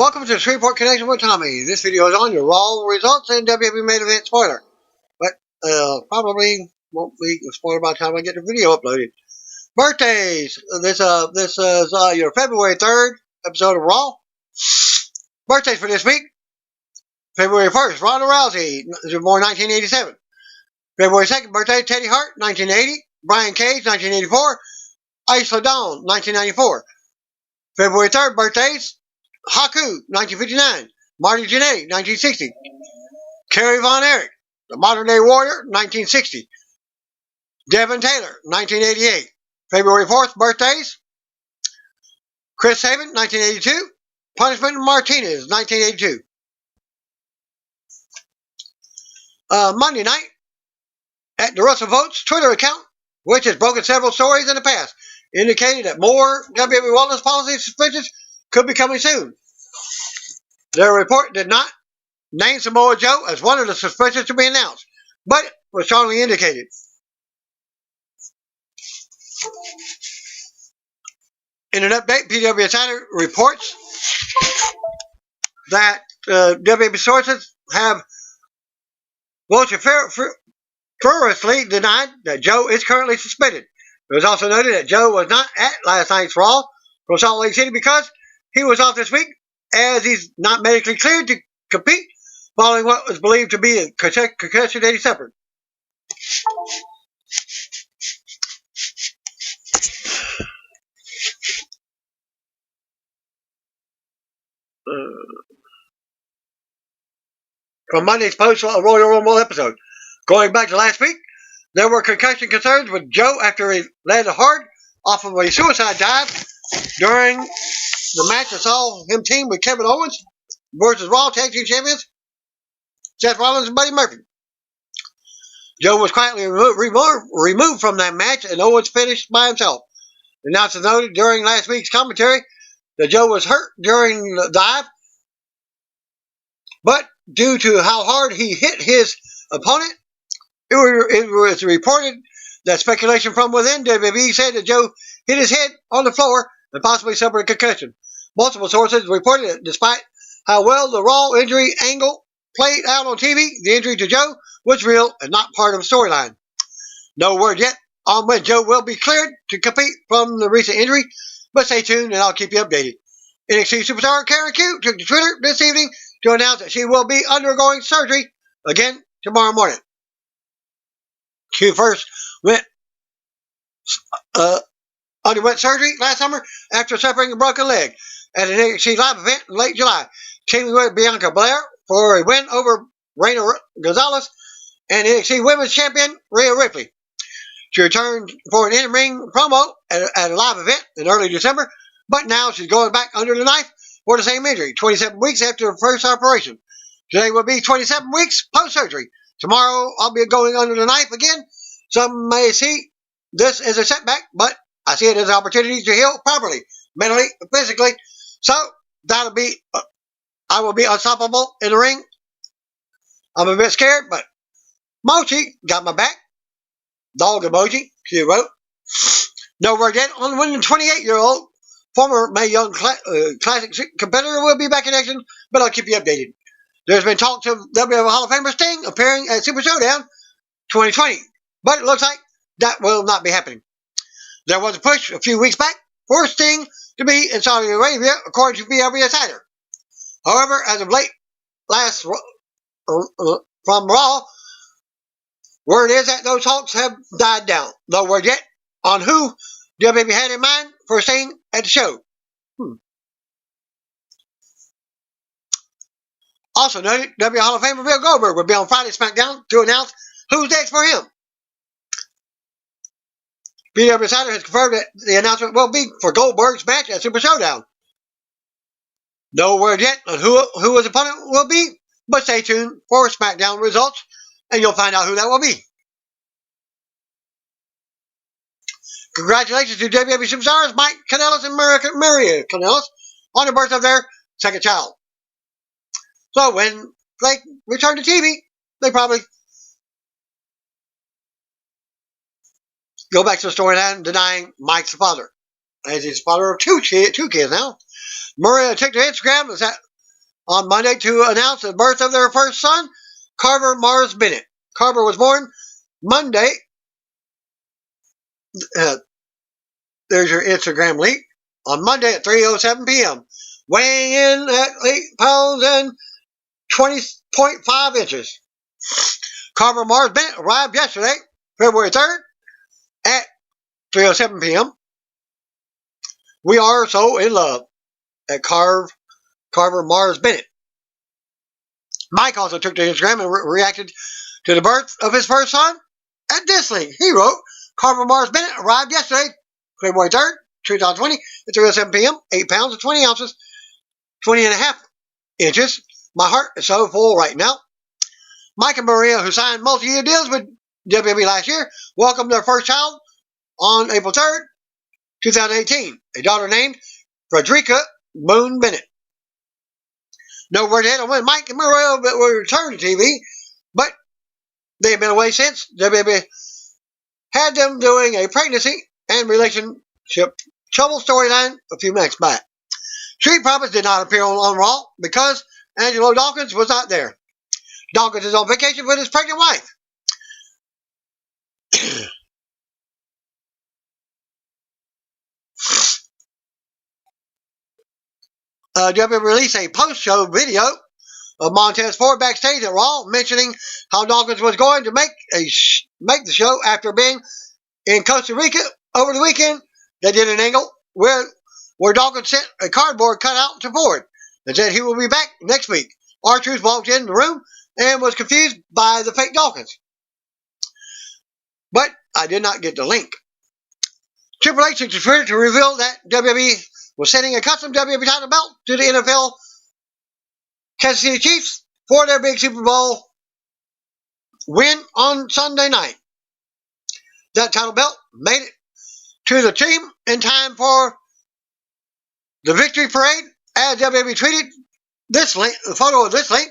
Welcome to the Shreveport Connection with Tommy. This video is on your Raw results and WWE main event spoiler. But probably won't be a spoiler by the time I get the video uploaded. Birthdays. This is your February 3rd episode of Raw. Birthdays for this week. February 1st, Ronda Rousey, born 1987. February 2nd, birthday, Teddy Hart, 1980. Brian Cage, 1984. Isla Dawn, 1994. February 3rd, birthdays, Haku, 1959. Marty Jannetty, 1960. Kerry Von Erich, the modern day warrior, 1960. Devin Taylor, 1988. February 4th, birthdays, Chris Sabin, 1982. Punishment Martinez, 1982. Monday night, at the Russell Votes Twitter account, which has broken several stories in the past, indicating that more WWE wellness policy suspensions could be coming soon. Their report did not name Samoa Joe as one of the suspensions to be announced, but was strongly indicated. In an update, PW Insider reports that WWE sources have vociferously denied that Joe is currently suspended. It was also noted that Joe was not at last night's Raw from Salt Lake City because he was off this week, as he's not medically cleared to compete following what was believed to be a concussion that he suffered. From Monday's post-Royal Rumble episode. Going back to last week, there were concussion concerns with Joe after he landed hard off of a suicide dive during the match that saw him team with Kevin Owens versus Raw Tag Team Champions Seth Rollins and Buddy Murphy. Joe was quietly removed from that match, and Owens finished by himself. The announcer noted during last week's commentary that Joe was hurt during the dive, but due to how hard he hit his opponent, it was reported that speculation from within WWE said that Joe hit his head on the floor and possibly suffered a concussion. Multiple sources reported that despite how well the Raw injury angle played out on TV, the injury to Joe was real and not part of the storyline. No word yet on when Joe will be cleared to compete from the recent injury, but stay tuned and I'll keep you updated. NXT superstar Karen Q took to Twitter this evening to announce that she will be undergoing surgery again tomorrow morning. Q first underwent surgery last summer after suffering a broken leg at an NXT Live event in late July, teaming with Bianca Belair for a win over Reina Gonzalez and NXT Women's Champion Rhea Ripley. She returned for an in-ring promo at a live event in early December, but now she's going back under the knife for the same injury, 27 weeks after her first operation. Today will be 27 weeks post-surgery. Tomorrow I'll be going under the knife again. Some may see this as a setback, but I see it as an opportunity to heal properly, mentally, physically. So I will be unstoppable in the ring. I'm a bit scared, but Mochi got my back. Dog emoji, she wrote. No word yet on when the 28-year-old former Mae Young Classic competitor will be back in action, but I'll keep you updated. There's been talk of WWE Hall of Famer Sting appearing at Super Showdown 2020, but it looks like that will not be happening. There was a push a few weeks back for Sting to be in Saudi Arabia, according to PW Insider. However, as of late, from Raw, word is that those talks have died down. No word yet on who WWE had in mind for Sting at the show. Also noted, WWE Hall of Famer Bill Goldberg will be on Friday SmackDown to announce who's next for him. PW Insider has confirmed that the announcement will be for Goldberg's match at Super Showdown. No word yet on who his opponent will be, but stay tuned for SmackDown results, and you'll find out who that will be. Congratulations to WWE superstars Mike Kanellis and Maria Kanellis on the birth of their second child. So when they return to TV, they probably go back to the storyline denying Mike's the father, as he's the father of two kids now. Maria took to Instagram on Monday to announce the birth of their first son, Carver Mars Bennett. Carver was born Monday. There's your Instagram link. On Monday at 3:07 p.m. Weighing in at 8 pounds and 20.5 inches. Carver Mars Bennett arrived yesterday, February 3rd, at 3:07 p.m. We are so in love at Carver Mars Bennett. Mike also took to Instagram and reacted to the birth of his first son at this link. He wrote, Carver Mars Bennett arrived yesterday, February 3rd, 2020, at 3:07 p.m., 8 pounds and 20 ounces, 20 and a half inches. My heart is so full right now. Mike and Maria, who signed multi-year deals with WWE last year, welcomed their first child on April 3rd, 2018, a daughter named Frederica Moon Bennett. No word yet on when Mike and Maria will return to TV, but they have been away since. WWE had them doing a pregnancy and relationship trouble storyline a few months back. Street Profits did not appear on Raw because Angelo Dawkins was not there. Dawkins is on vacation with his pregnant wife. WWE released a post-show video of Montez Ford backstage at Raw, mentioning how Dawkins was going to make the show after being in Costa Rica over the weekend. They did an angle where Dawkins sent a cardboard cutout to Ford and said he will be back next week. R-Truth walked in the room and was confused by the fake Dawkins. But I did not get the link. Triple H took to Twitter to reveal that WWE was sending a custom WWE title belt to the NFL Kansas City Chiefs for their big Super Bowl win on Sunday night. That title belt made it to the team in time for the victory parade, as WWE tweeted this link, the photo of this link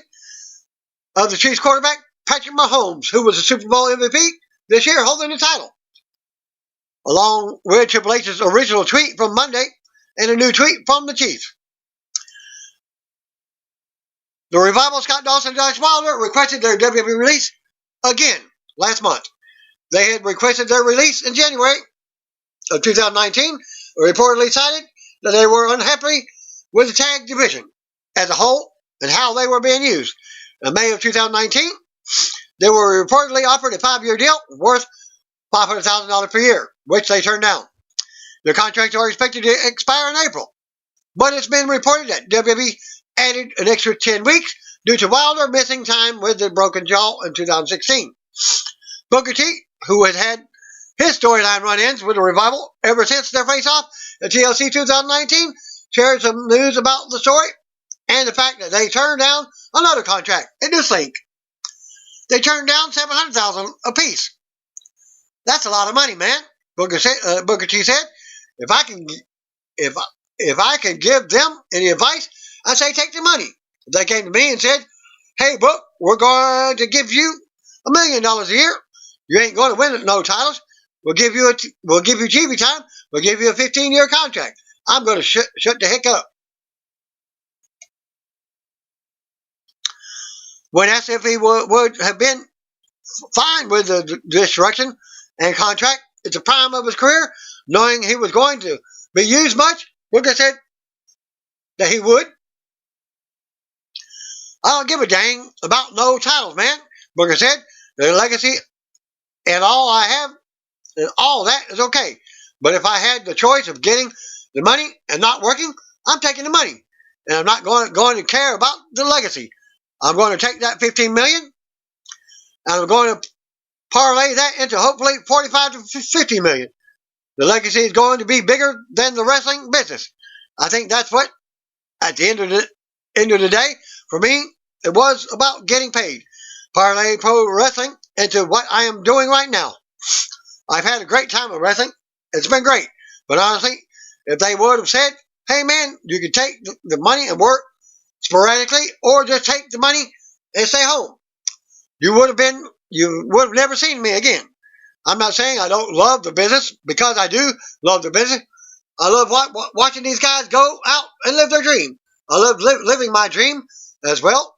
of the Chiefs quarterback, Patrick Mahomes, who was the Super Bowl MVP this year, holding the title, along with Triple H's original tweet from Monday and a new tweet from the Chiefs. The Revival, Scott Dawson and Josh Wilder requested their WWE release again last month. They had requested their release in January of 2019, reportedly cited that they were unhappy with the tag division as a whole and how they were being used. In May of 2019, they were reportedly offered a 5-year deal worth $500,000 per year, which they turned down. Their contracts are expected to expire in April, but it's been reported that WWE added an extra 10 weeks due to Wilder missing time with the broken jaw in 2016. Booker T, who had had his storyline run-ins with the Revival ever since their face-off at TLC 2019, shared some news about the story and the fact that they turned down another contract in this link. They turned down $700,000 apiece. That's a lot of money, man. Booker T said, if I can give them any advice, I say take the money. If they came to me and said, hey, Book, we're going to give you $1 million a year. You ain't going to win no titles. We'll give you TV time. We'll give you a 15-year contract. I'm going to shut the heck up. When asked if he would have been fine with the destruction and contract at the prime of his career, knowing he was going to be used much, Booker said that he would. I don't give a dang about no titles, man. Booker said, the legacy and all I have, and all that is okay. But if I had the choice of getting the money and not working, I'm taking the money. And I'm not going to care about the legacy. I'm going to take that $15 million, and I'm going to parlay that into hopefully $45 to $50 million. The legacy is going to be bigger than the wrestling business. I think that's what, at the end of the day, for me, it was about getting paid. Parlay pro wrestling into what I am doing right now. I've had a great time with wrestling. It's been great. But honestly, if they would have said, hey man, you can take the money and work sporadically, or just take the money and stay home, you would have never seen me again. I'm not saying I don't love the business, because I do love the business. I love watching these guys go out and live their dream. I love living my dream as well.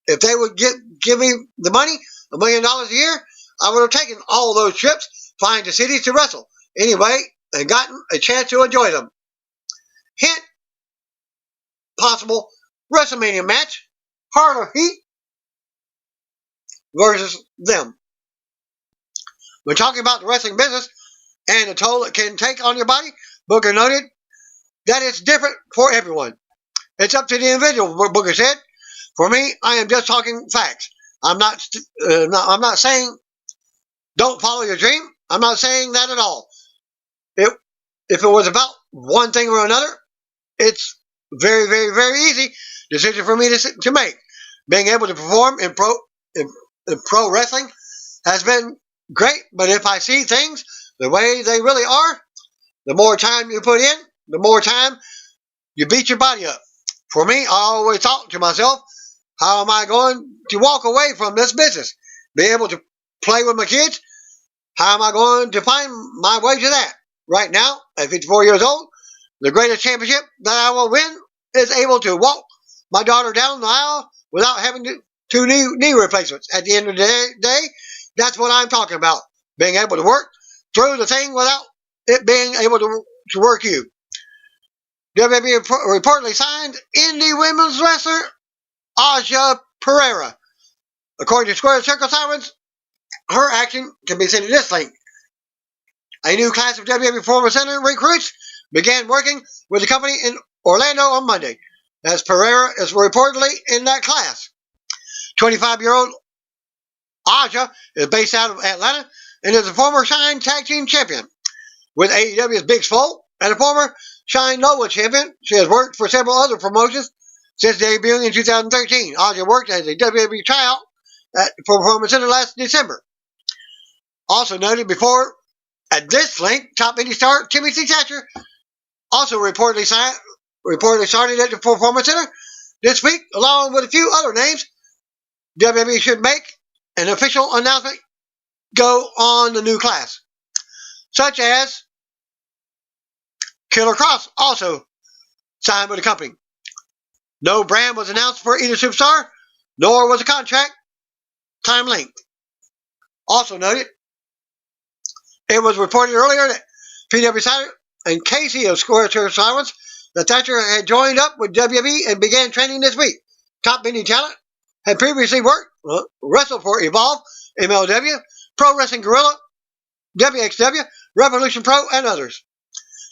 If they would give me the money, $1 million a year, I would have taken all those trips, flying to cities to wrestle anyway, and gotten a chance to enjoy them. Hint, possible WrestleMania match, Heart or Heat versus them. When talking about the wrestling business and the toll it can take on your body, Booker noted that it's different for everyone. It's up to the individual, Booker said. For me, I am just talking facts. I'm not saying don't follow your dream. I'm not saying that at all. If it was about one thing or another, it's very, very, very easy decision for me to make. Being able to perform in pro wrestling has been great, but if I see things the way they really are, the more time you put in, the more time you beat your body up. For me, I always thought to myself, how am I going to walk away from this business? Be able to play with my kids? How am I going to find my way to that? Right now, at 54 years old, the greatest championship that I will win is able to walk my daughter down the aisle without having two knee replacements. At the end of the day, that's what I'm talking about. Being able to work through the thing without it being able to work you. WWE reportedly signed indie women's wrestler Aja Pereira. According to Square Circle Sirens, her action can be seen in this link. A new class of WWE Performance Center recruits began working with the company in Orlando on Monday, as Pereira is reportedly in that class. 25-year-old Aja is based out of Atlanta and is a former Shine Tag Team Champion with AEW's Big Swole and a former Shine Nova Champion. She has worked for several other promotions since debuting in 2013. Aja worked as a WWE tryout at Performance Center last December. Also noted before, at this link, top indie star Timothy Thatcher also reportedly started at the Performance Center this week, along with a few other names. WWE should make an official announcement go on the new class, such as Killer Kross also signed with the company. No brand was announced for either superstar, nor was a contract time length. Also noted, it was reported earlier that PW Insider and Casey of Square Circle Silence that Thatcher had joined up with WWE and began training this week. Top indie talent had previously wrestled for Evolve, MLW, Pro Wrestling Guerrilla, WXW, Revolution Pro, and others.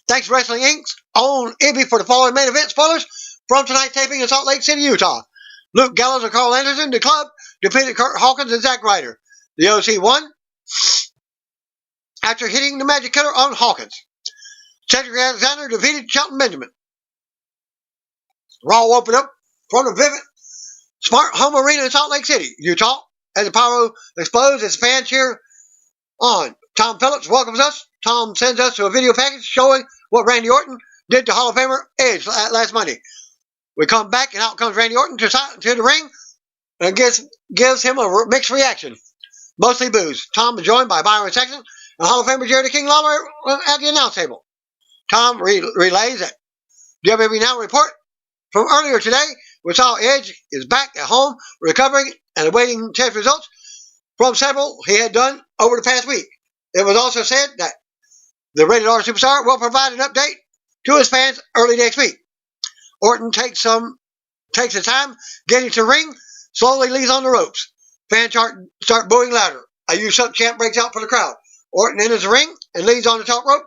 Thanks Wrestling Inc.'s own Ibby for the following main event spoilers from tonight's taping in Salt Lake City, Utah. Luke Gallows and Carl Anderson, the club, defeated Kurt Hawkins and Zack Ryder. The OC won after hitting the Magic Killer on Hawkins. Cedric Alexander defeated Shelton Benjamin. Raw opened up from the Vivint Smart Home Arena in Salt Lake City, Utah, as the pyro explodes as fans cheer on. Tom Phillips welcomes us. Tom sends us to a video package showing what Randy Orton did to Hall of Famer Edge last Monday. We come back and out comes Randy Orton to the ring and gives him a mixed reaction. Mostly boos. Tom is joined by Byron Saxton and Hall of Famer Jerry the King Lawler at the announce table. Tom relays that WWE Now report from earlier today, we saw Edge is back at home, recovering and awaiting test results from several he had done over the past week. It was also said that the Rated R Superstar will provide an update to his fans early next week. Orton takes his time getting to the ring, slowly leads on the ropes. Fans start booing louder. A U-Suck chant breaks out for the crowd. Orton enters the ring and leads on the top rope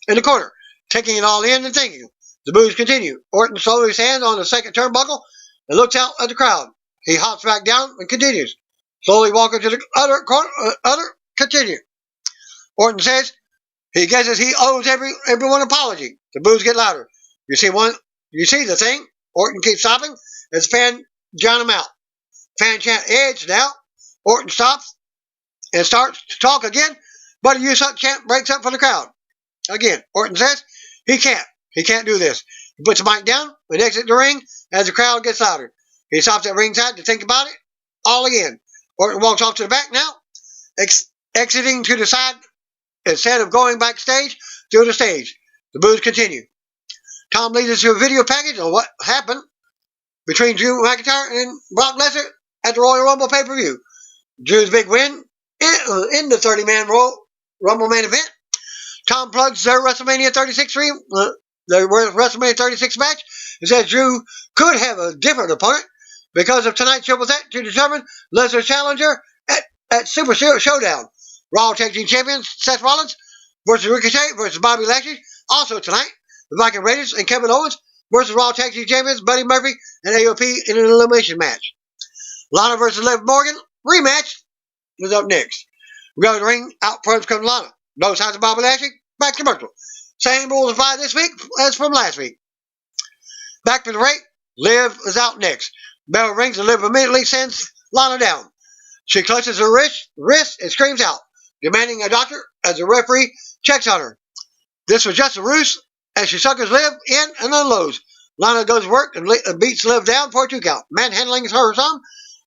in the corner, taking it all in and thinking. The boos continue. Orton slowly stands on the second turnbuckle and looks out at the crowd. He hops back down and continues. Slowly walking to the other corner, continue. Orton says he guesses he owes everyone an apology. The boos get louder. You see the thing? Orton keeps stopping as fan drown him out. Fan chant Edge now. Orton stops and starts to talk again, but a U-Suck chant breaks up for the crowd. Again, Orton says he can't do this. He puts the mic down and exits the ring as the crowd gets louder. He stops at ringside to think about it all again. Orton walks off to the back now, exiting to the side instead of going backstage through the stage. The boos continue. Tom leads us to a video package on what happened between Drew McIntyre and Brock Lesnar at the Royal Rumble pay-per-view. Drew's big win in the 30-man Royal Rumble main event. Tom plugs their WrestleMania 36 match and says Drew could have a different opponent because of tonight's triple threat to determine Lesnar's challenger at Super Showdown. Raw Tag Team Champions Seth Rollins versus Ricochet versus Bobby Lashley. Also tonight, the Viking Raiders and Kevin Owens versus Raw Tag Team Champions Buddy Murphy and AOP in an elimination match. Lana versus Liv Morgan rematch is up next. We go to the ring. Out front comes Lana. No signs of Bobby Lashley. Back to commercial. Same rules apply this week as from last week. Back to the ring. Liv is out next. Bell rings and Liv immediately sends Lana down. She clutches her wrist and screams out, demanding a doctor as the referee checks on her. This was just a ruse as she suckers Liv in and unloads. Lana goes to work and beats Liv down for a 2 count. Manhandling her some.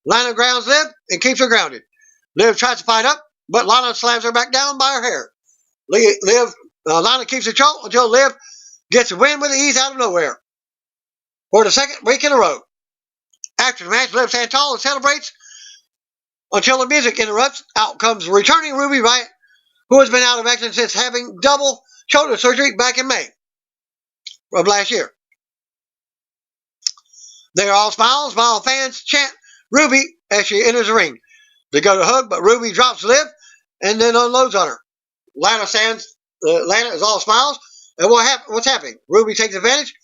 Lana grounds Liv and keeps her grounded. Liv tries to fight up, but Lana slams her back down by her hair. Lana keeps control until Liv gets a win with ease out of nowhere for the second week in a row. After the match, Liv stands tall and celebrates until the music interrupts. Out comes returning Ruby Riott, who has been out of action since having double shoulder surgery back in May of last year. They are all smiles while fans chant Ruby as she enters the ring. They go to hug, but Ruby drops Liv and then unloads on her. Lana is all smiles. And what's happening? Ruby takes advantage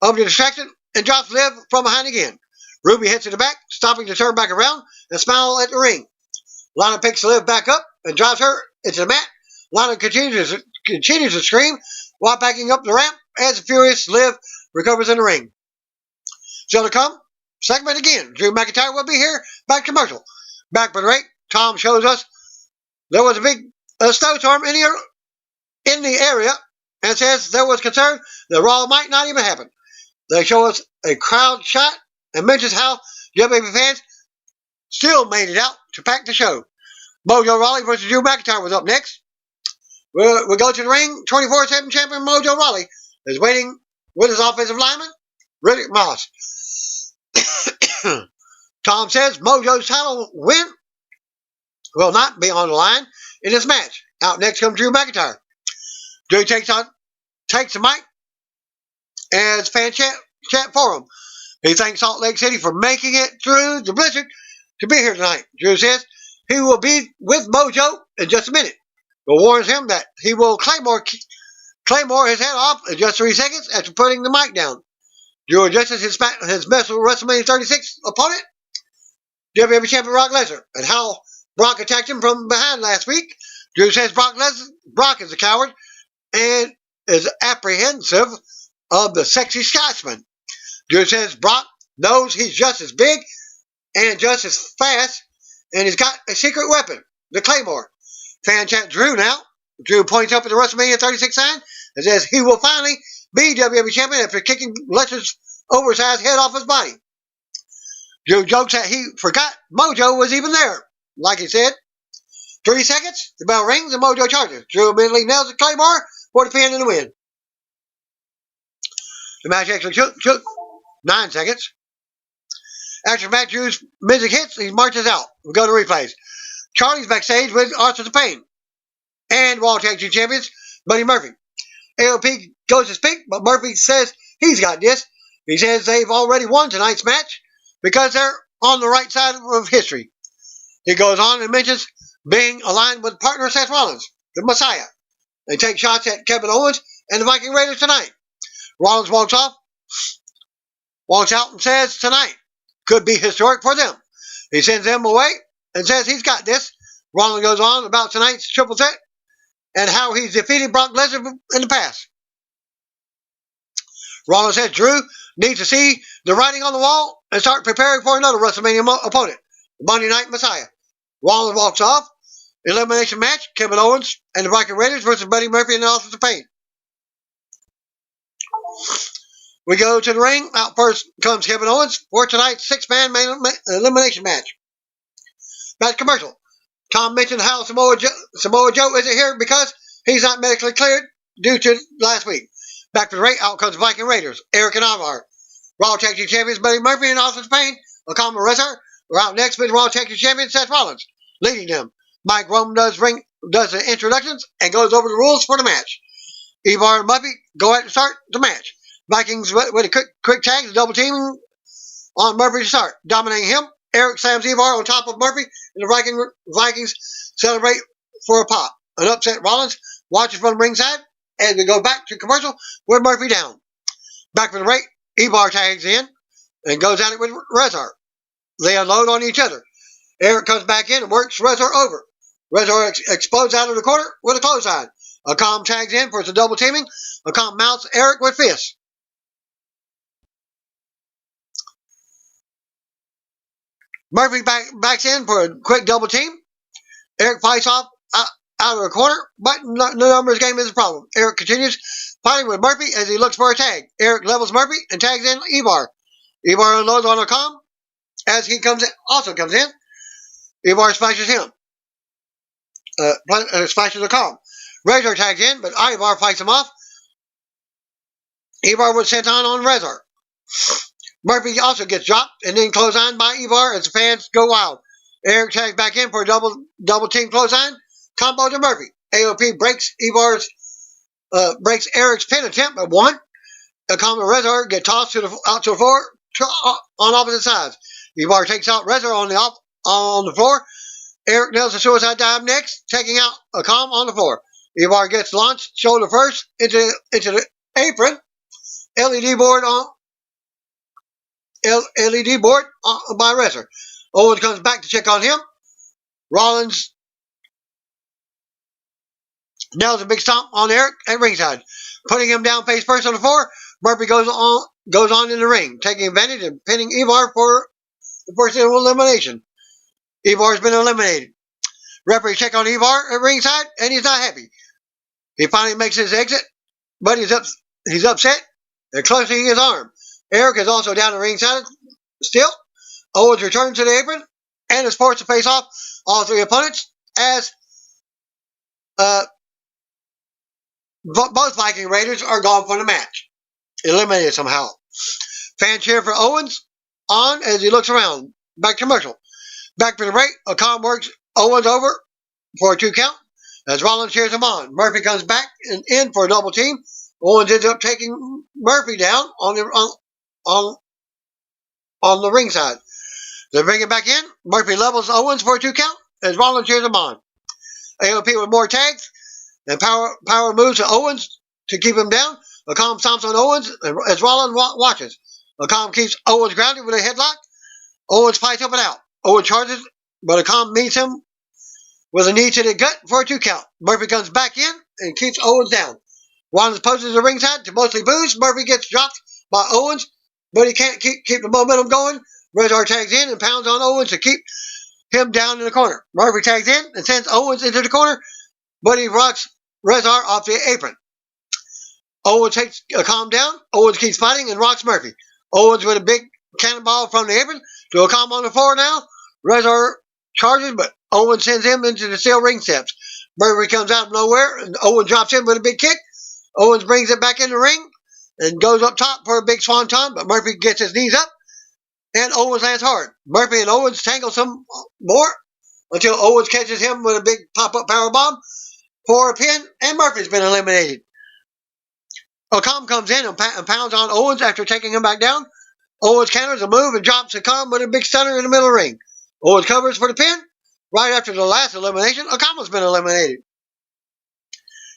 of the distraction and drops Liv from behind again. Ruby hits to the back, stopping to turn back around and smile at the ring. Lana picks Liv back up and drives her into the mat. Lana continues to scream while backing up the ramp as the furious Liv recovers in the ring. Still to come, segment again. Drew McIntyre will be here. Back to commercial. Back for the break. Tom shows us there was a big snowstorm in the area and says there was concern that Raw might not even happen. They show us a crowd shot and mentions how WWE fans still made it out to pack the show. Mojo Rawley versus Drew McIntyre was up next. We go to the ring. 24/7 champion Mojo Rawley is waiting with his offensive lineman, Riddick Moss. Tom says Mojo's title win will not be on the line in this match. Out next comes Drew McIntyre. Drew takes the mic as fan chat for him. He thanks Salt Lake City for making it through the blizzard to be here tonight. Drew says he will be with Mojo in just a minute, but warns him that he will Claymore his head off in just 3 seconds after putting the mic down. Drew addresses his best WrestleMania 36 opponent, WWE Champion Brock Lesnar, and how Brock attacked him from behind last week. Drew says Brock is a coward and is apprehensive of the sexy Scotsman. Drew says Brock knows he's just as big and just as fast, and he's got a secret weapon, the Claymore. Fan chat Drew now. Drew points up at the WrestleMania 36 sign and says he will finally be WWE Champion after kicking Lesnar's oversized head off his body. Drew jokes that he forgot Mojo was even there. Like he said, 3 seconds, the bell rings and Mojo charges. Drew immediately nails the Claymore for the pin and the win. The match actually took 9 seconds. After the match, Drew's music hits, he marches out. We go to replays. Charlie's backstage with Authors of Pain and Raw Tag Team Champions Buddy Murphy. AOP goes to speak, but Murphy says he's got this. He says they've already won tonight's match because they're on the right side of history. He goes on and mentions being aligned with partner Seth Rollins, the Messiah. They take shots at Kevin Owens and the Viking Raiders tonight. Rollins walks out and says tonight could be historic for them. He sends them away and says he's got this. Rollins goes on about tonight's triple threat and how he's defeated Brock Lesnar in the past. Rollins says Drew needs to see the writing on the wall and start preparing for another WrestleMania opponent, the Monday Night Messiah. Rollins walks off. Elimination match, Kevin Owens and the Viking Raiders versus Buddy Murphy and the Authors of Pain. We go to the ring. Out first comes Kevin Owens for tonight's 6-man elimination match. Back commercial. Tom mentioned how Samoa Joe isn't here because he's not medically cleared due to last week. Back to the ring. Out comes Viking Raiders. Eric and Ivar Raw Tag Team Champions Buddy Murphy and Austin Payne, Akam and Rezar are out next with Raw Tag Team Champion Seth Rollins, leading them. Mike Rome does the introductions and goes over the rules for the match. Ivar and Murphy go ahead and start the match. Vikings with a quick tag, the double team on Murphy to start, dominating him. Eric slams Ivar on top of Murphy, and the Vikings celebrate for a pop. An upset Rollins watches from ringside as we go back to commercial with Murphy down. Back for the break, Ivar tags in and goes at it with Rezar. They unload on each other. Eric comes back in and works Rezar over. Rezar explodes out of the corner with a clothesline. Akam tags in for the double teaming. Akam mounts Eric with fists. Murphy backs in for a quick double team. Eric fights off out of the corner, but no numbers game is a problem. Eric continues fighting with Murphy as he looks for a tag. Eric levels Murphy and tags in Ivar. Ivar unloads on Akam as he also comes in. Ivar smashes him. Smashes Akam. Rezar tags in, but Ivar fights him off. Ivar was sent on Rezar. Murphy also gets dropped and then clotheslined by Ivar as the fans go wild. Eric tags back in for a double team clothesline combo to Murphy. AOP breaks Eric's pin attempt at one. Akam and Rezar get tossed out to the floor on opposite sides. Ivar takes out Rezar on the floor. Eric nails a suicide dive next, taking out Akam on the floor. Ivar gets launched shoulder first into the apron. LED board by Rezar. Owens comes back to check on him. Rollins nails a big stomp on Eric at ringside, putting him down face first on the floor. Murphy goes on in the ring, taking advantage and pinning Ivar for the first elimination. Ivar's been eliminated. Referee check on Ivar at ringside, and he's not happy. He finally makes his exit, but he's upset and clutching his arm. Eric is also down at ringside still. Owens returns to the apron and is forced to face off all three opponents as both Viking Raiders are gone from the match. Eliminated somehow. Fans cheer for Owens on as he looks around. Back to commercial. Back for the break. Akam works Owens over for a 2 count as Rollins cheers him on. Murphy comes back and in for a double team. Owens ends up taking Murphy down on the ringside. They bring it back in. Murphy levels Owens for a 2 count as Rollins cheers him on. AOP with more tags and power moves to Owens to keep him down. Akam stomps on Owens as Rollins watches. Akam keeps Owens grounded with a headlock. Owens fights up and out. Owens charges, but Akam meets him with a knee to the gut for a 2 count. Murphy comes back in and keeps Owens down. Rollins poses the ringside to mostly boos. Murphy gets dropped by Owens, but he can't keep the momentum going. Rezar tags in and pounds on Owens to keep him down in the corner. Murphy tags in and sends Owens into the corner, but he rocks Rezar off the apron. Owens takes a calm down. Owens keeps fighting and rocks Murphy. Owens with a big cannonball from the apron to a calm on the floor now. Rezar charges, but Owens sends him into the steel ring steps. Murphy comes out of nowhere, and Owens drops him with a big kick. Owens brings it back in the ring and goes up top for a big swanton, but Murphy gets his knees up, and Owens lands hard. Murphy and Owens tangle some more until Owens catches him with a big pop-up powerbomb for a pin, and Murphy's been eliminated. Akam comes in and pounds on Owens after taking him back down. Owens counters a move and drops Akam with a big stunner in the middle of the ring. Owens covers for the pin. Right after the last elimination, Akam has been eliminated.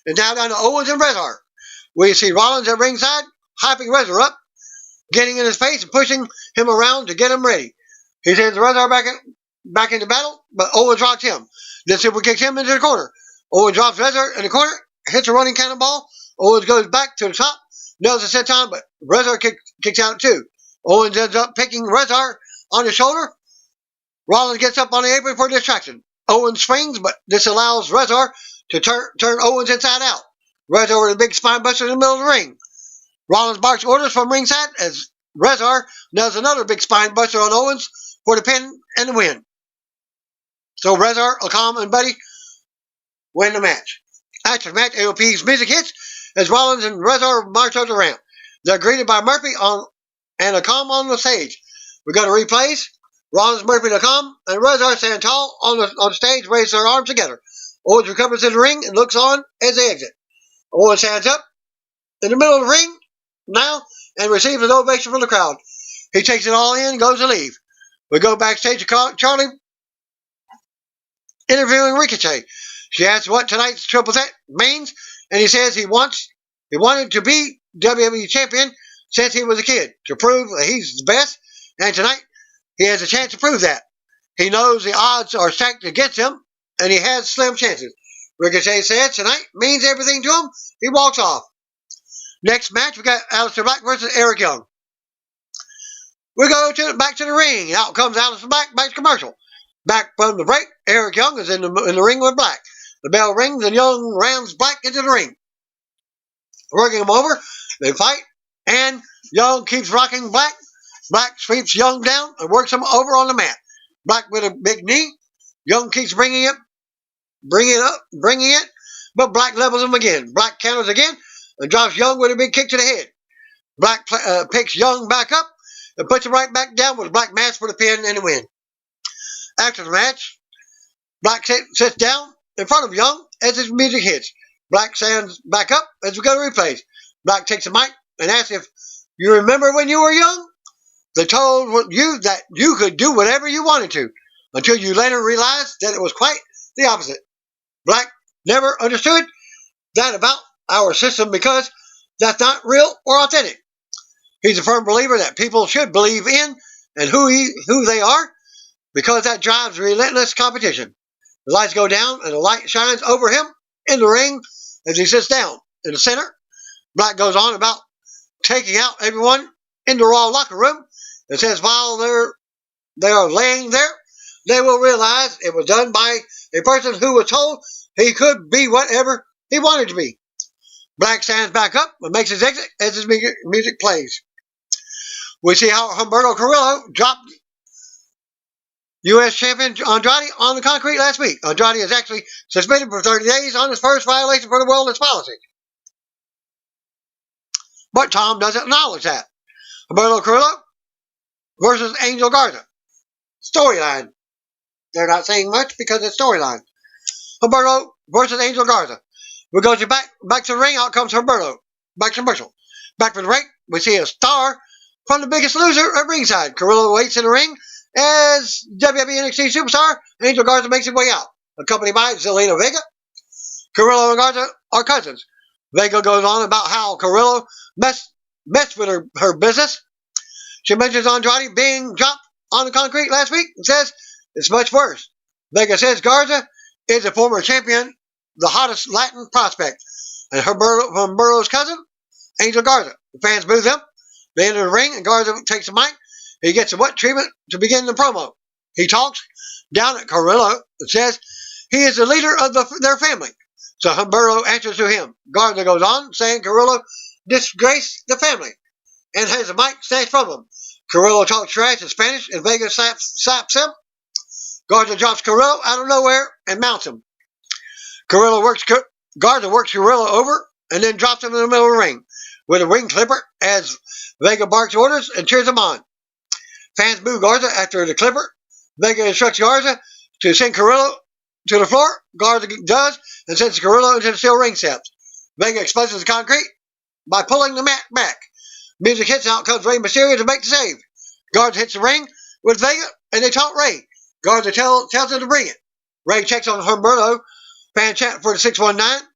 And now down to Owens and Rezar. We see Rollins at ringside, hyping Rezar up, getting in his face and pushing him around to get him ready. He sends Rezar back into battle, but Owens rocks him. Then super kicks him into the corner. Owens drops Rezar in the corner, hits a running cannonball. Owens goes back to the top, nails a senton, but Rezar kicks out too. Owens ends up picking Rezar on the shoulder. Rollins gets up on the apron for a distraction. Owens swings, but this allows Rezar to turn Owens inside out. Rezar with a big spine buster in the middle of the ring. Rollins barks orders from ringside as Rezar nails another big spine buster on Owens for the pin and the win. So Rezar, Akam, and Buddy win the match. After the match, AOP's music hits as Rollins and Rezar march up the ramp. They're greeted by Murphy on and Akam on the stage. We go to replays. Rollins, Murphy, and Akam, and Rezar stand tall on the stage, raise their arms together. Owens recovers in the ring and looks on as they exit. Owens stands up in the middle of the ring now and receives an ovation from the crowd. He takes it all in, goes to leave. We go backstage to Charlie interviewing Ricochet. She asks what tonight's triple threat means, and he says he wanted to be WWE champion since he was a kid, to prove that he's the best, and tonight he has a chance to prove that. He knows the odds are stacked against him, and he has slim chances. Ricochet says tonight means everything to him. He walks off. Next match, we got Aleister Black versus Eric Young. We go back to the ring. Out comes Aleister Black, back to commercial. Back from the break, Eric Young is in the ring with Black. The bell rings, and Young rams Black into the ring. Working him over, they fight, and Young keeps rocking Black. Black sweeps Young down and works him over on the mat. Black with a big knee. Young keeps bringing it, but Black levels him again. Black counters again and drops Young with a big kick to the head. Black picks Young back up and puts him right back down with Black match for the pin and the win. After the match, Black sits down in front of Young as his music hits. Black stands back up as we go to replays. Black takes the mic and asks if you remember when you were young? They told you that you could do whatever you wanted to, until you later realized that it was quite the opposite. Black never understood that about our system because that's not real or authentic. He's a firm believer that people should believe in and who they are, because that drives relentless competition. The lights go down and the light shines over him in the ring as he sits down in the center. Black goes on about taking out everyone in the Raw locker room and says while they are laying there, they will realize it was done by a person who was told he could be whatever he wanted to be. Black stands back up and makes his exit as his music plays. We see how Humberto Carrillo dropped U.S. champion Andrade on the concrete last week. Andrade is actually suspended for 30 days on his first violation for the wellness policy. But Tom doesn't acknowledge that. Humberto Carrillo versus Angel Garza. Storyline. They're not saying much because it's storyline. Humberto versus Angel Garza. We go back to the ring. Out comes Humberto. Back to commercial. Back from the ring, we see a star from The Biggest Loser at ringside. Carrillo waits in the ring as WWE NXT superstar. Angel Garza makes his way out, accompanied by Zelina Vega. Carrillo and Garza are cousins. Vega goes on about how Carrillo messed with her business. She mentions Andrade being dropped on the concrete last week and says it's much worse. Vega says Garza is a former champion, the hottest Latin prospect, and Humberto's cousin, Angel Garza. The fans boo them. They enter the ring, and Garza takes the mic. He gets a wet treatment to begin the promo. He talks down at Carrillo and says he is the leader of their family. So Humberto answers to him. Garza goes on, saying Carrillo disgraced the family and has the mic snatched from him. Carrillo talks trash in Spanish, and Vega slaps him. Garza drops Carrillo out of nowhere and mounts him. Garza works Carrillo over and then drops him in the middle of the ring with a ring clipper as Vega barks orders and cheers him on. Fans boo Garza after the clipper. Vega instructs Garza to send Carrillo to the floor. Garza does and sends Carrillo into the steel ring steps. Vega exposes the concrete by pulling the mat back. Music hits, out comes Rey Mysterio to make the save. Garza hits the ring with Vega and they taunt Rey. Garza tells him to bring it. Rey checks on Humberto. Fan chant for the 619.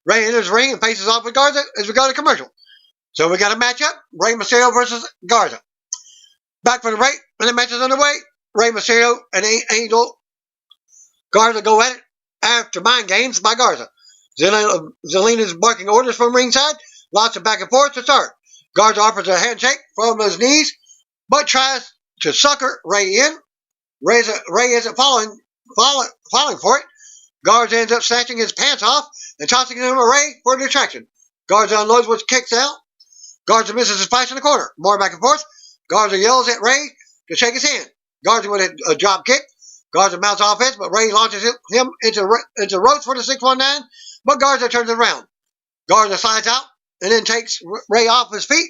Rey enters the ring and faces off with Garza as we go to commercial. So we got a matchup. Rey Mysterio versus Garza. Back from the break, and the match is underway. Rey Mysterio and Angel Garza go at it after mind games by Garza. Zelina's barking orders from ringside. Lots of back and forth to start. Garza offers a handshake from his knees, but tries to sucker Rey in. Rey isn't falling for it. Garza ends up snatching his pants off and tossing him to Rey for a distraction. Garza unloads with kicks out. Garza misses his splash in the corner. More back and forth. Garza yells at Rey to shake his hand. Garza with a drop kick. Garza mounts offense, but Rey launches him into ropes for the 619, but Garza turns it around. Garza slides out and then takes Rey off his feet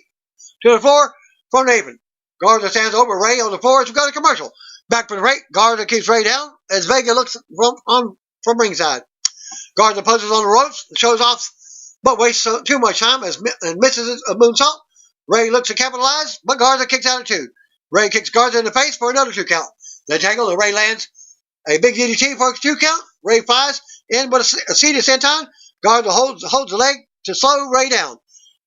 to the floor from the apron. Garza stands over Ray on the floor as we go to commercial. Back from the break, Garza keeps Ray down as Vega looks from ringside. Garza poses on the ropes and shows off, but wastes too much time and misses a moonsault. Ray looks to capitalize, but Garza kicks out at 2. Ray kicks Garza in the face for another 2 count. They tangle and Ray lands a big DDT for a 2 count. Ray flies in with a seated senton. Garza holds the leg to slow Ray down.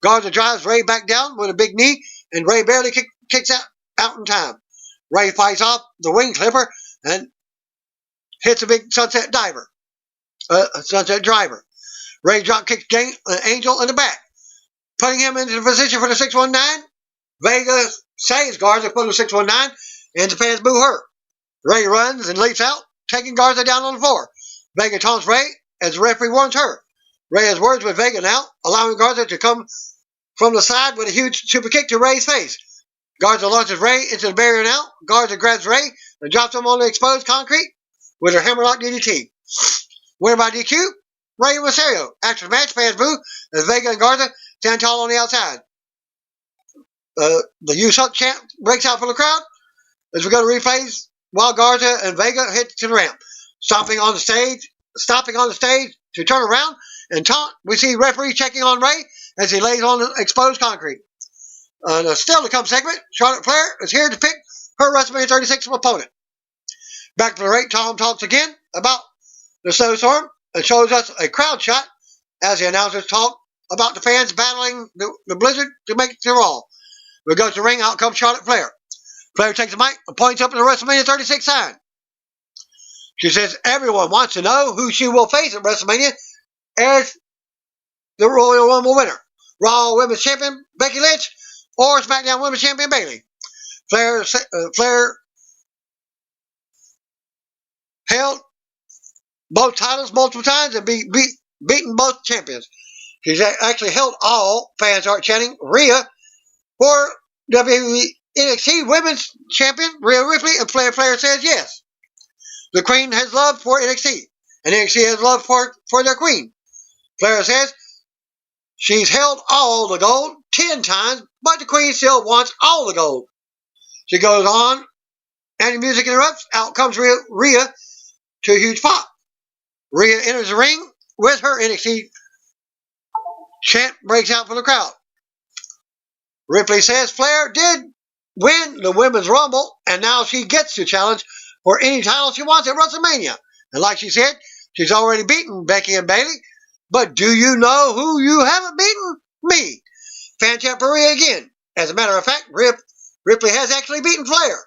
Garza drives Ray back down with a big knee, and Ray barely kicks out in time. Ray fights off the wing clipper and hits a big sunset driver. Ray drop kicks Angel in the back, putting him into the position for the 619. Vega saves Garza for the 619, and the fans boo her. Ray runs and leaps out, taking Garza down on the floor. Vega taunts Ray as the referee warns her. Ray has words with Vega now, allowing Garza to come from the side with a huge super kick to Ray's face. Garza launches Ray into the barrier now. Garza grabs Ray and drops him on the exposed concrete with her hammerlock DDT. Winner by DQ, Ray Mysterio. After the match, fans boo as Vega and Garza stand tall on the outside. The You Suck chant breaks out from the crowd as we go to replays while Garza and Vega hit to the ramp. Stopping on the stage to turn around and taunt, we see referee checking on Ray as he lays on the exposed concrete. Still to come segment, Charlotte Flair is here to pick her WrestleMania 36 opponent. Back to the rate, Tom talks again about the snowstorm and shows us a crowd shot as the announcers talk about the fans battling the blizzard to make it to Raw. We go to the ring, out comes Charlotte Flair. Flair takes the mic and points up at the WrestleMania 36 sign. She says everyone wants to know who she will face at WrestleMania as the Royal Rumble winner. Raw Women's Champion Becky Lynch or SmackDown Women's Champion Bayley. Flair held both titles multiple times and beaten both champions. She's actually held all. Fans are chanting Rhea for WWE NXT Women's Champion Rhea Ripley, and Flair says yes. The Queen has love for NXT, and NXT has love for their Queen. Flair says she's held all the gold 10 times, but the Queen still wants all the gold. She goes on, and the music interrupts. Out comes Rhea to a huge pop. Rhea enters the ring with her NXT chant breaks out from the crowd. Ripley says Flair did win the Women's Rumble, and now she gets to challenge for any title she wants at WrestleMania. And like she said, she's already beaten Becky and Bayley. But do you know who you haven't beaten? Me. Fan chant for Rhea again. As a matter of fact, Ripley has actually beaten Flair.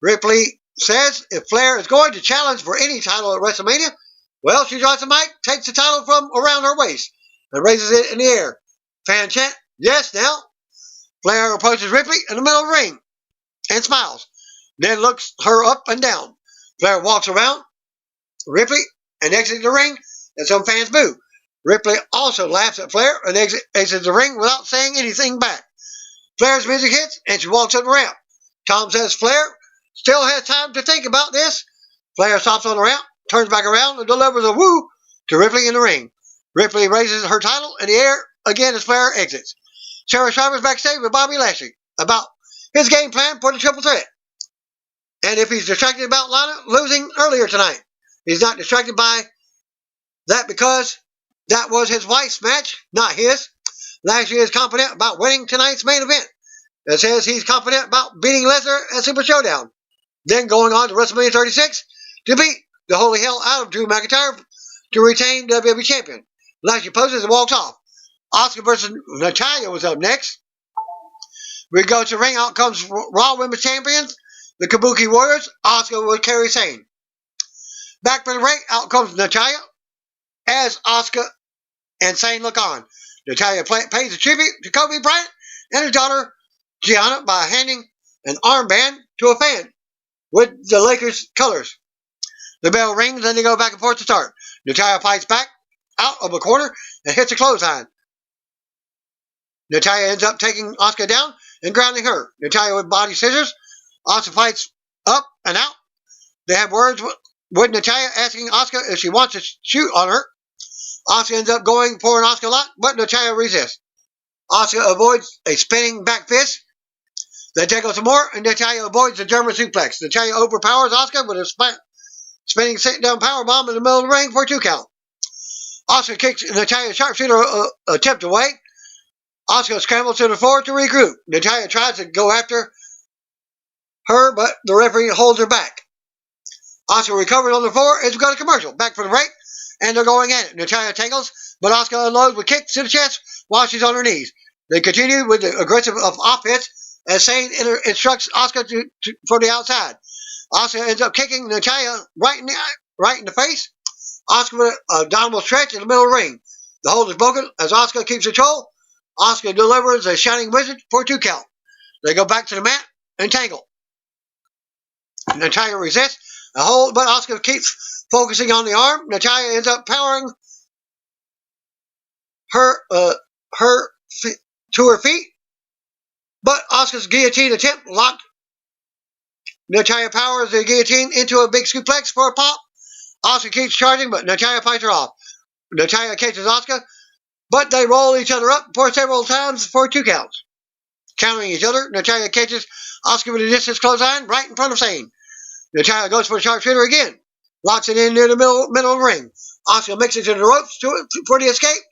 Ripley says if Flair is going to challenge for any title at WrestleMania, well, she drops the mic, takes the title from around her waist, and raises it in the air. Fan chant, yes, now. Flair approaches Ripley in the middle of the ring and smiles, then looks her up and down. Flair walks around Ripley and exits the ring, and some fans boo. Ripley also laughs at Flair and exits the ring without saying anything back. Flair's music hits, and she walks up the ramp. Tom says Flair still has time to think about this. Flair stops on the ramp, turns back around, and delivers a woo to Ripley in the ring. Ripley raises her title in the air again as Flair exits. Sarah Sharper's backstage with Bobby Lashley about his game plan for the triple threat. And if he's distracted about Lana losing earlier tonight, he's not distracted by that because that was his wife's match, not his. Lashley is confident about winning tonight's main event. It says he's confident about beating Lesnar at Super Showdown. Then going on to WrestleMania 36 to beat the holy hell out of Drew McIntyre to retain WWE Champion. Lashley poses and walks off. Asuka versus Natalya was up next. We go to ring. Out comes Raw Women's Champions, the Kabuki Warriors. Asuka with Kairi Sane. Back for the ring. Out comes Natalya as Asuka and Sane look on. Natalya pays a tribute to Kobe Bryant and his daughter Gianna by handing an armband to a fan with the Lakers colors. The bell rings and they go back and forth to start. Natalya fights back out of a corner and hits a clothesline. Natalya ends up taking Asuka down and grounding her. Natalya with body scissors. Asuka fights up and out. They have words with Natalya asking Asuka if she wants to shoot on her. Asuka ends up going for an Asuka lock, but Natalya resists. Asuka avoids a spinning back fist They tackle some more, and Natalya avoids the German suplex. Natalya overpowers Asuka with a spinning sit-down powerbomb in the middle of the ring for a 2 count. Asuka kicks Natalya's sharpshooter attempt away. Asuka scrambles to the floor to regroup. Natalya tries to go after her, but the referee holds her back. Asuka recovers on the floor as we go to commercial. Back for the break, and they're going at it. Natalya tackles, but Asuka unloads with kicks to the chest while she's on her knees. They continue with the aggressive offense as Sane instructs Asuka for the outside. Asuka ends up kicking Natalya right in the face. Asuka with a downward stretch in the middle of the ring. The hold is broken as Asuka keeps control. Asuka delivers a Shining Wizard for a 2 count. They go back to the mat and tangle. Natalya resists a hold, but Asuka keeps focusing on the arm. Natalya ends up powering her to her feet, but Asuka's guillotine attempt locked. Natalya powers the guillotine into a big suplex for a pop. Asuka keeps charging, but Natalya fights her off. Natalya catches Asuka, but they roll each other up for several times for 2 counts. Countering each other, Natalya catches Asuka with a distance clothesline right in front of Sane. Natalya goes for the sharpshooter again, locks it in near the middle of the ring. Asuka makes it to the ropes for the escape,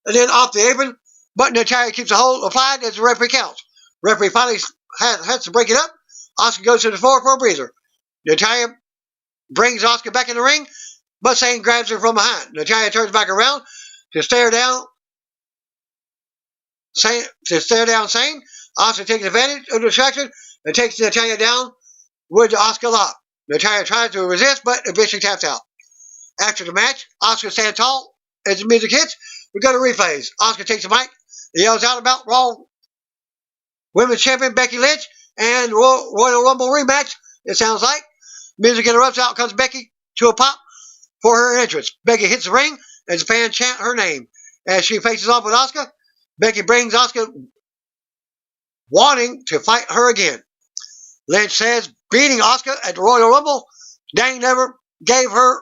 and then off the apron, but Natalya keeps the hold applied as the referee counts. Referee finally has to break it up. Asuka goes to the floor for a breather. Natalya brings Asuka back in the ring, but Sane grabs her from behind. Natalya turns back around to stare down Sane. Asuka takes advantage of the distraction and takes Natalya down with the Asuka lock. Natalya tries to resist, but eventually taps out. After the match, Asuka stands tall as the music hits. We go to replays. Asuka takes the mic and yells out about Raw Women's Champion Becky Lynch and Royal Rumble rematch. It sounds like music interrupts. Out comes Becky to a pop for her entrance. Becky hits the ring as the fans chant her name. As she faces off with Asuka, Becky brings Asuka wanting to fight her again. Lynch says beating Asuka at the Royal Rumble, dang never gave her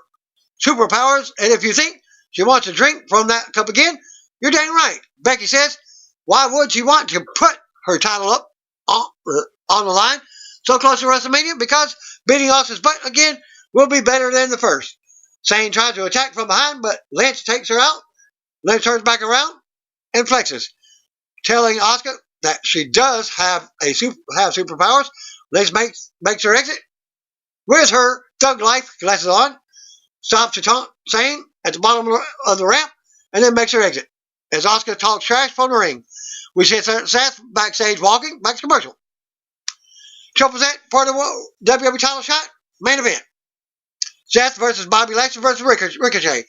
superpowers, and if you think she wants to drink from that cup again, you're dang right. Becky says, why would she want to put her title up on the line so close to WrestleMania? Because beating Asuka's butt again will be better than the first. Sane tries to attack from behind, but Lynch takes her out. Lynch turns back around and flexes, telling Asuka that she does have superpowers. Lynch makes her exit with her Thug Life glasses on, stops to taunt Sane at the bottom of the ramp, and then makes her exit. As Asuka talks trash from the ring, we see Seth backstage walking back to commercial. Triple threat for the WWE title shot, main event. Seth versus Bobby Lashley versus Ricochet.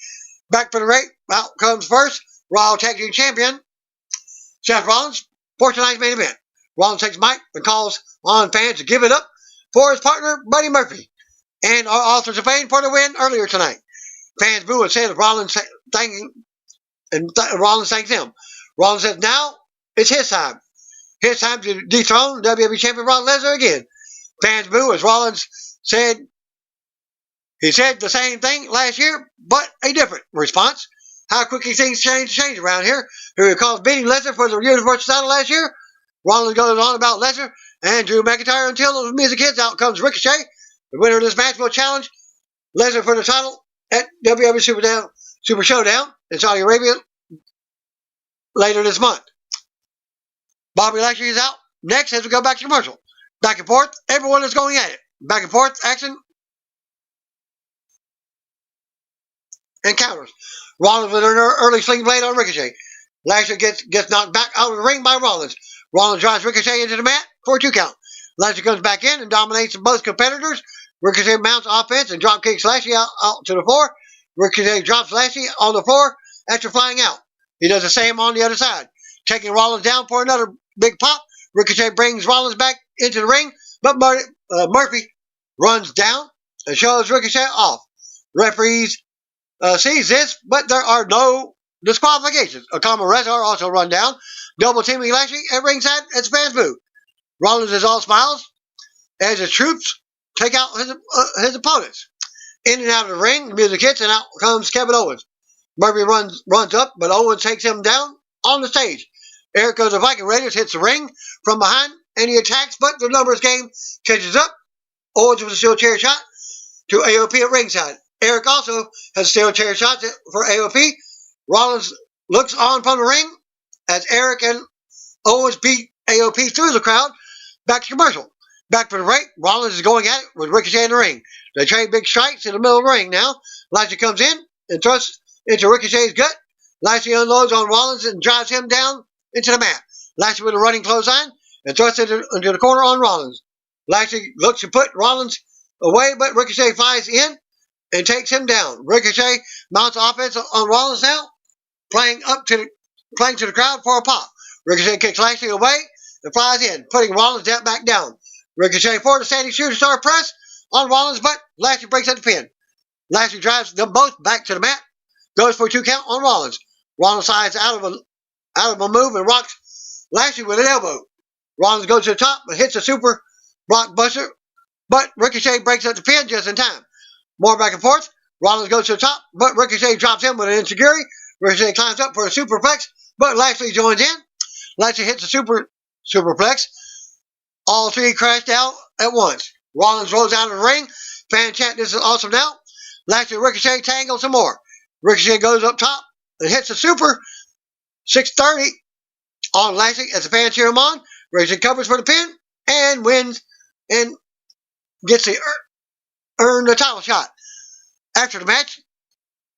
Back for the break, out comes first Raw Tag Team Champion Seth Rollins for tonight's main event. Rollins takes mic and calls on fans to give it up for his partner Buddy Murphy and our authors of fame for the win earlier tonight. Fans boo and say Rollins Rollins thanks him. Rollins says now it's his time. His time to dethrone WWE Champion Brock Lesnar again. Fans boo as Rollins said he said the same thing last year, but a different response. How quickly things change around here. He recalls beating Lesnar for the Universal title last year. Rollins goes on about Lesnar and Drew McIntyre until the music hits. Out comes Ricochet. The winner of this match will challenge Lesnar for the title at WWE Super Showdown in Saudi Arabia later this month. Bobby Lashley is out next as we go back to commercial. Back and forth, everyone is going at it. Back and forth, action, and counters. Rollins with an early sling blade on Ricochet. Lashley gets knocked back out of the ring by Rollins. Rollins drives Ricochet into the mat for a 2 count. Lashley comes back in and dominates both competitors. Ricochet mounts offense and drop kicks Lashley out to the floor. Ricochet drops Lashley on the floor after flying out. He does the same on the other side, taking Rollins down for another big pop. Ricochet brings Rollins back into the ring, but Murphy runs down and shows Ricochet off. Referees sees this, but there are no disqualifications. Akama Rezar also run down, double teaming Lashley at ringside as fans boo. Rollins is all smiles as his troops take out his opponents. In and out of the ring, the music hits, and out comes Kevin Owens. Murphy runs up, but Owens takes him down on the stage. Eric goes the Viking Raiders hits the ring from behind and he attacks, but the numbers game catches up. Owens with a steel chair shot to AOP at ringside. Eric also has steel chair shots for AOP. Rollins looks on from the ring as Eric and Owens beat AOP through the crowd. Back to commercial. Back for the break. Rollins is going at it with Ricochet in the ring. They trade big strikes in the middle of the ring now. Lashley comes in and thrusts into Ricochet's gut. Lashley unloads on Rollins and drives him down into the mat. Lashley with a running clothesline and thrusts into the corner on Rollins. Lashley looks to put Rollins away, but Ricochet flies in and takes him down. Ricochet mounts offense on Rollins now, playing to the crowd for a pop. Ricochet kicks Lashley away and flies in, putting Rollins back down. Ricochet for the standing shooting star press on Rollins, but Lashley breaks up the pin. Lashley drives them both back to the mat, goes for a 2 count on Rollins. Rollins slides out of a move and rocks Lashley with an elbow. Rollins goes to the top and hits a super blockbuster, but Ricochet breaks up the pin just in time. More back and forth. Rollins goes to the top, but Ricochet drops him with an enziguri. Ricochet climbs up for a superplex, but Lashley joins in. Lashley hits a superplex. All three crash down at once. Rollins rolls out of the ring. Fan chant, "This is awesome now." Lashley and Ricochet tangle some more. Ricochet goes up top and hits a super 630 on Lashley as the fans cheer him on. Ricochet covers for the pin and wins and gets the earn the title shot. After the match,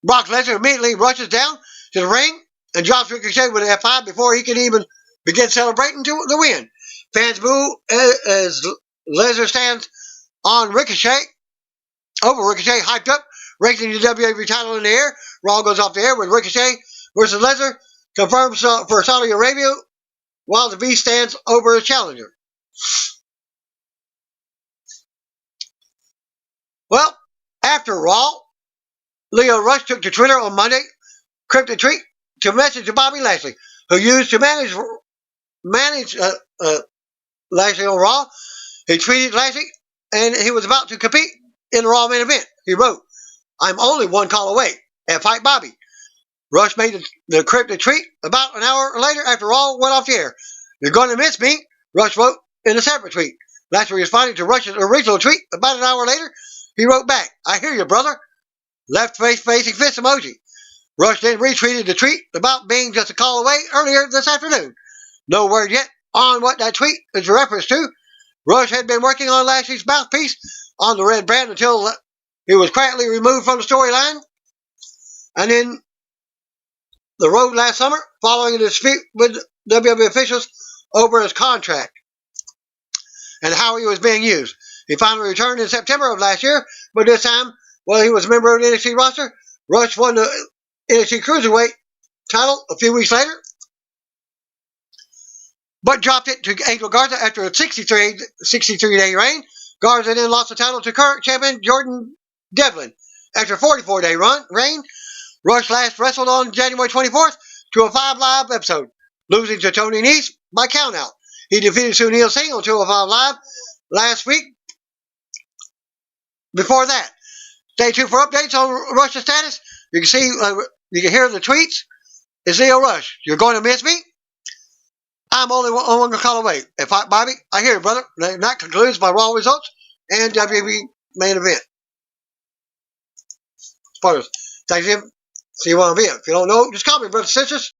Brock Lesnar immediately rushes down to the ring and drops Ricochet with an F5 before he can even begin celebrating to the win. Fans boo as Lesnar stands on Ricochet, over Ricochet, hyped up, raising the WWE title in the air. Raw goes off the air with Ricochet versus Lesnar, confirmed for Saudi Arabia, while the Beast stands over his challenger. Well, after Raw, Leo Rush took to Twitter on Monday, cryptic tweet to message to Bobby Lashley, who used to manage Lashley on Raw. He tweeted Lashley, and he was about to compete in the Raw main event. He wrote, "I'm only one call away at Fight Bobby." Rush made the cryptic tweet about an hour later after Raw went off the air. "You're going to miss me," Rush wrote in a separate tweet. Lashley responded to Rush's original tweet about an hour later. He wrote back, "I hear you, brother." Left face facing fist emoji. Rush then retweeted the tweet about being just a call away earlier this afternoon. No word yet on what that tweet is a reference to. Rush had been working on Lashley's mouthpiece on the red brand until he was quietly removed from the storyline. And then the road last summer, following a dispute with WWE officials over his contract and how he was being used. He finally returned in September of last year, but this time, while he was a member of the NXT roster, Rush won the NXT Cruiserweight title a few weeks later, but dropped it to Angel Garza after a 63-day reign. Garza then lost the title to current champion Jordan Devlin. After a 44-day reign, Rush last wrestled on January 24th to a 5 Live episode, losing to Tony Nese by countout. He defeated Sunil Singh on 205 Live last week. Before that, stay tuned for updates on Rush's status. You can hear the tweets. It's Leo Rush. "You're going to miss me? I'm only one call away. If Bobby, I hear you, brother." And that concludes my Raw results and WWE main event. Spoilers. Thanks, Jim. See you on the video. If you don't know, just call me, brothers and sisters.